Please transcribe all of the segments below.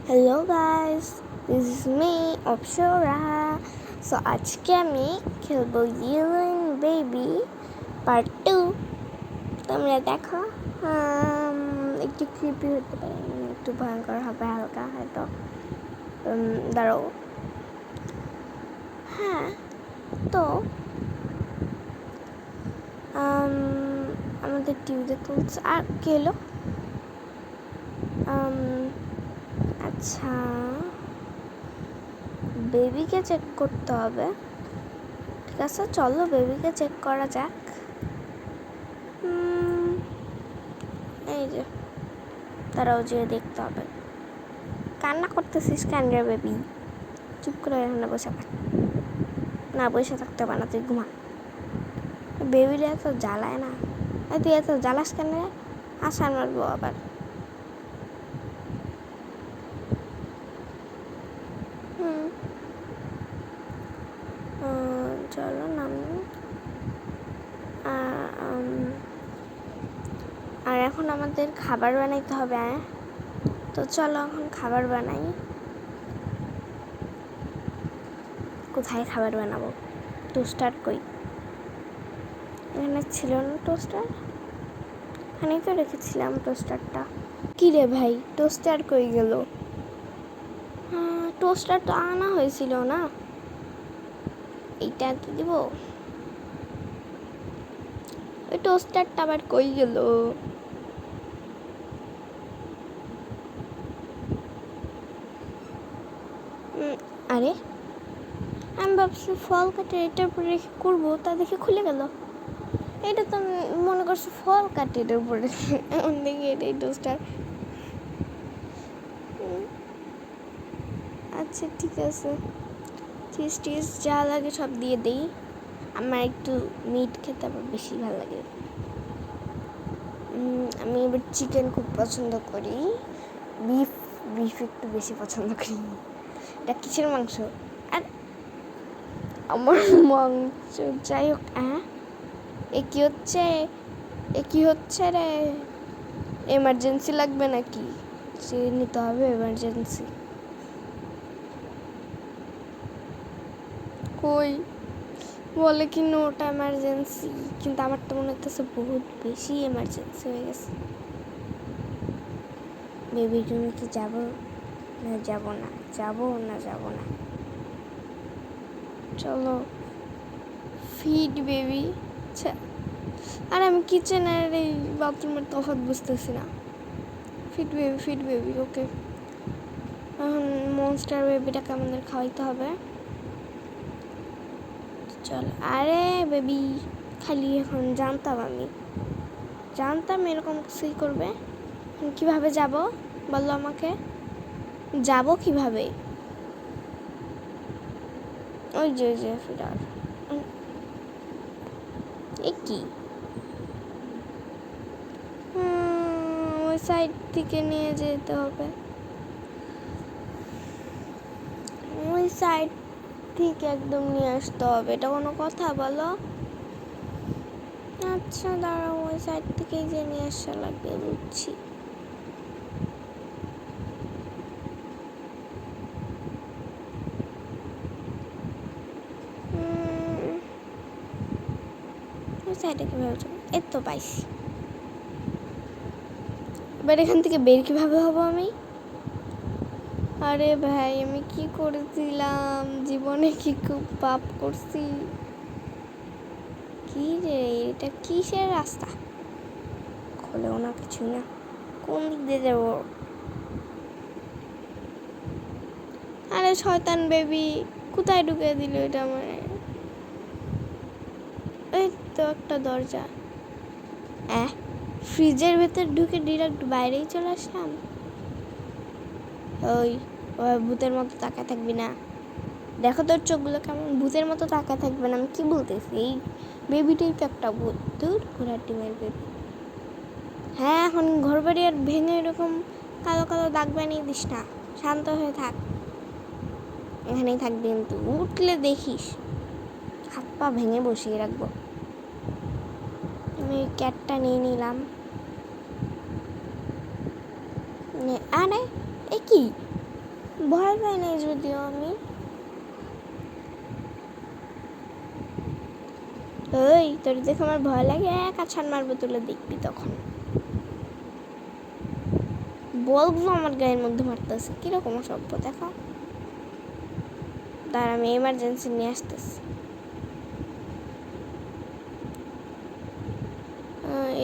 Hello guys, this is me Apsara. So আজকে আমি খেলবো ইউ অ্যান্ড বেবি পার্ট 2। তোমরা দেখো, একটু ক্রিপি হতে পারে, একটু ভয়ঙ্কর হবে হালকা হয়তো। দাঁড়াও। হ্যাঁ, তো আমাদের টিভিতে তুলছে। আর কি হলো? আচ্ছা, বেবিকে চেক করতে হবে। ঠিক আছে, চলো বেবিকে চেক করা যাক। এই যে, তারাও যে দেখতে হবে। কান্না করতেছিস কেন রে বেবি? চুপ করে এখানে বসে থাক। না, বসে থাকতে পারে না, তুই ঘুমা। বেবিটা এত জ্বালায় না। তুই এত জ্বালাস কেন রে? আসার মারবো আবার। চলো নামি। আর এখন আমাদের খাবার বানাইতে হবে। তো চলো এখন খাবার বানাই। কোথায় খাবার বানাবো? টোস্টার কই? এখানে ছিল না টোস্টার? এখানেই তো রেখেছিলাম টোস্টারটা। কি রে ভাই, টোস্টার কই গেল? টোস্টার তো আনা হয়েছিল না। এইটা কি দিব? ওই টোস্টারটা আবার কই গেল? আরে, আমি ভাবছি ফল কাটে এটার উপরে রেখে করবো, তা দেখে খুলে গেল। এটা তো আমি মনে করছি ফল কাটে এটার উপরে, এমন দেখি এটাই টোস্টার। আচ্ছা ঠিক আছে, চিজ টিজ যা লাগে সব দিয়ে দিই। আমার একটু মিট খেতে আবার বেশি ভালো লাগে। আমি এবার চিকেন খুব পছন্দ করি, বিফ একটু বেশি পছন্দ করি। এটা কিসের মাংস? আর আমার মাংস যাই হোক। এ কি হচ্ছে রে? এমার্জেন্সি লাগবে নাকি? সে নিতে হবে এমার্জেন্সি। কই বলে কি নোটা এমার্জেন্সি, কিন্তু আমার তো মনে হচ্ছে বহুত বেশি এমার্জেন্সি হয়ে গেছে। বেবির রুমে কি যাবো না যাবো না? যাবো না? চলো ফিড বেবি। আচ্ছা, আর আমি কিচেনের এই বাথরুমের তফাৎ বুঝতেছি না। ফিড বেবি ওকে। এখন মনস্টার বেবিটাকে আমাদের খাওয়াইতে হবে। চল। আরে বেবি, খালি এখন জানতাম এরকম কিছুই করবে। কিভাবে যাব বলো আমাকে? যাব কিভাবে? ওই যে ফিডার। এ কি? ওই সাইড থেকে নিয়ে যেতে হবে। ওই সাইড থেকে একদম নিয়ে আসতে হবে। এটা কোনো কথা বলো? আচ্ছা দাঁড়াও, ওই সাইড থেকেই যে নিয়ে আসা লাগবে, বুঝছি। ওই সাইডে কীভাবে যাবো? এই তো পাইছি। এবার এখান থেকে বের কীভাবে হবো আমি? আরে ভাই, আমি কি করেছিলাম জীবনে? কি খুব পাপ করছি? কি রে, এটা কিসের রাস্তা? খোলেও না, কিছুই না। কোন দিক দিয়ে যাবো? আরে শয়তান বেবি, কোথায় ঢুকে দিল এটা আমার? এই তো একটা দরজা। ফ্রিজের ভেতর ঢুকে ডিরেক্ট বাইরেই চলে আসলাম। ওই ভূতের মতো তাকায় থাকবি না। দেখো তোর চোখগুলো কেমন, ভূতের মতো তাকায় থাকবে না। আমি কি বলতেছি, এই বেবিটাই তো একটা ভূত। দূর ঘোড়ার ডিমের বেবি। হ্যাঁ, এখন ঘর বাড়ি আর ভেঙে এরকম কালো কালো দাগ বানিয়ে দিস না। শান্ত হয়ে থাক, এখানেই থাকবি, কিন্তু উঠলে দেখিস হাত পা ভেঙে বসিয়ে রাখবো। আমি ক্যাটটা নিয়ে নিলাম। আরে এ কি? ভয় পাই নাই যদিও আমি। ওই তোর দেখে আমার ভয় লাগে, এক আছাড় মারবো তুলে দেখবি তখন। বলবো আমার গায়ের মধ্যে মারতেছে, কিরকম অসভ্য দেখো। তার আমি এমার্জেন্সি নিয়ে আসতেছি।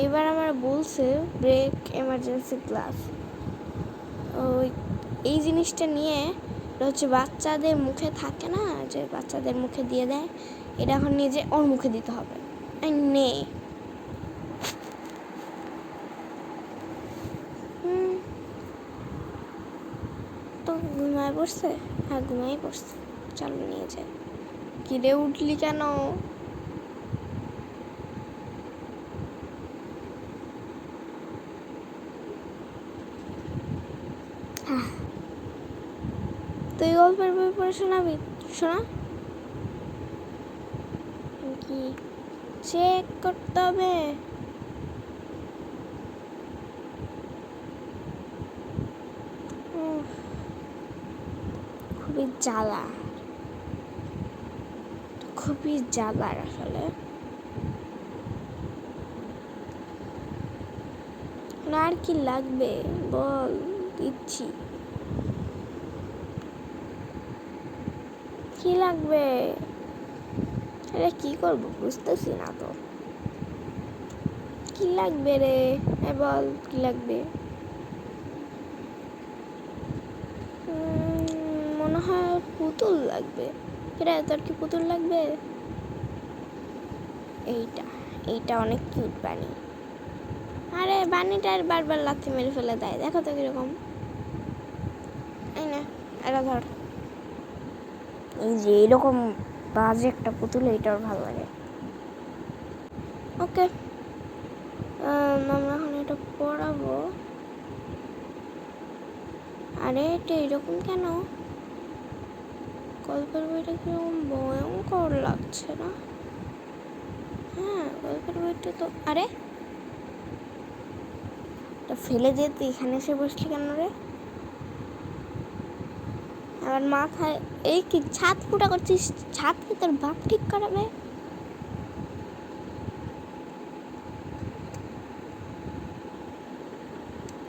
এবার আমার বলছে ব্রেক এমার্জেন্সি গ্লাস। ওই এই জিনিসটা নিয়ে হচ্ছে বাচ্চাদের মুখে থাকে না, যে বাচ্চাদের মুখে দিয়ে দেয়, এটা এখন নিজে ওর মুখে দিতে হবে। নে তো ঘুমায় পড়ছে। হ্যাঁ ঘুমাই পড়ছে, চলো নিয়ে যাই। কিরে উঠলি কেন? তুই গল্পের বই পড়ে শোনাবি? শোনা। কি চেক করতে হবে? খুবই জ্বালা, খুবই জ্বালার আসলে। আর কি লাগবে বল, দিচ্ছি। কি লাগবে? আরে কি করবো বুঝতেছি না তো। কি লাগবে রে? বল কি লাগবে? মনে হয় পুতুল লাগবে। কিরে তোর কি পুতুল লাগবে? এইটা এইটা অনেক কিউট বানি। আরে বানিটার বারবার লাথি মেরে ফেলে দেয়, দেখো তো কিরকম। এই না এটা ধর। এই যে এরকম বাজে একটা পুতুল, এইটার ভালো লাগে। ওকে আমরা এখন এটা পড়াবো। আরে এটা এরকম কেন? গল্পের বইটা কিরকম ভয়ঙ্কর লাগছে না? হ্যাঁ গল্পের বইটা তো। আরে ফেলে দিয়ে তুই এখানে এসে বসলি কেন রে? আমার মাথায় এই কি ছাদ ফুটা করছিস? ছাদ কি তোর বাপ ঠিক করাবে?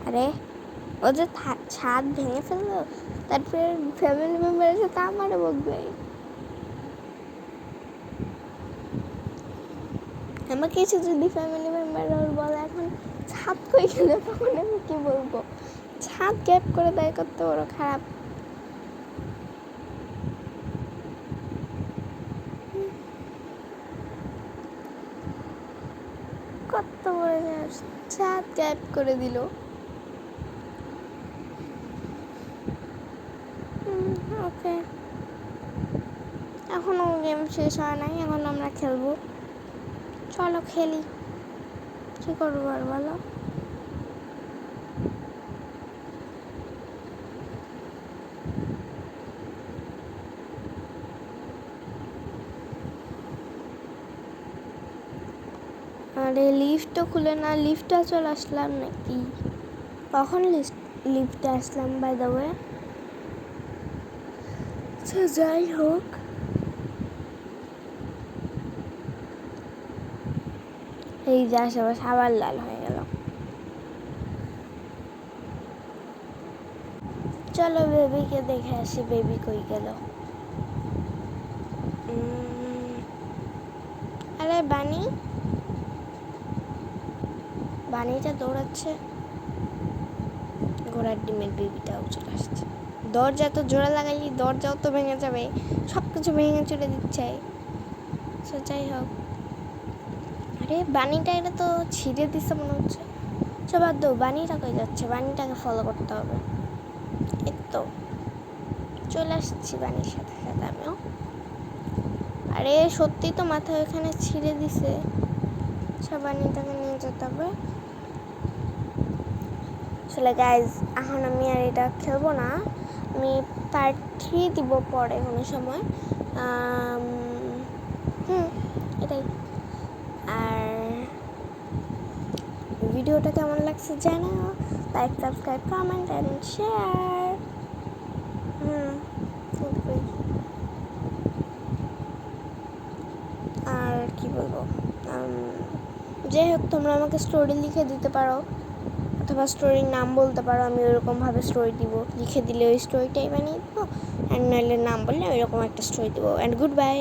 আরে ও যে ছাদ ভেঙে ফেললো, তারপরে ফ্যামিলি মেম্বার এসে তা আমারে বকবে। আমাকে এসে যদি ফ্যামিলি মেম্বার বলে এখন ছাদ কই গেল, তখন আমি কি বলবো? ছাদ গ্যাপ করে দেয় কত বড় খারাপ। কত বড় ছাদ গ্যাপ করে দিল। ওকে এখনো গেম শেষ হয় নাই, এখন আমরা খেলবো। চলো খেলি। কি করবো আর বলো? আরে লিফটও খুলে না, লিফটে চলে আসলাম নাকি? কখন লিফটে আসলাম বাই দ্য ওয়ে? যাই হোক, এই যে আশেপাশে আবার লাল হয়ে গেল। চলো বেবিকে দেখে আসি, বেবি কই গেল? আরে বানি, বানিটা দৌড়াচ্ছে। ঘোড়ার ডিমের বেবিটাও চলে আসছে। দরজা তো জোড়া লাগাইলি, দরজাও তো ভেঙে যাবে, সব কিছু ভেঙে চলে দিচ্ছে। যাই হোক, আরে বানিটা এটা তো ছিঁড়ে দিচ্ছে মনে হচ্ছে। সব বাদ দাও, বানিটা কই যাচ্ছে? বানিটাকে ফলো করতে হবে। এই তো চলে আসছি বানির সাথে সাথে আমিও। আরে সত্যি তো মাথা ওখানে ছিঁড়ে দিছে, সব বানিটাকে নিয়ে যেতে হবে। আসলে গাইজ এখন আমি আর এটা খেলবো না, আমি পার্ট 3 দিব পরে কোনো সময়। এটাই। আর ভিডিওটা কেমন লাগছে জানাও, like subscribe comment and share. যাই হোক, তোমরা আমাকে স্টোরি লিখে দিতে পারো, অথবা স্টোরির নাম বলতে পারো, আমি ওরকমভাবে স্টোরি দিব, লিখে দিলে ওই স্টোরিটাই বানিয়ে দেবো। অ্যান্ড নাহলে নাম বললে ওইরকম একটা স্টোরি দেবো। And good bye.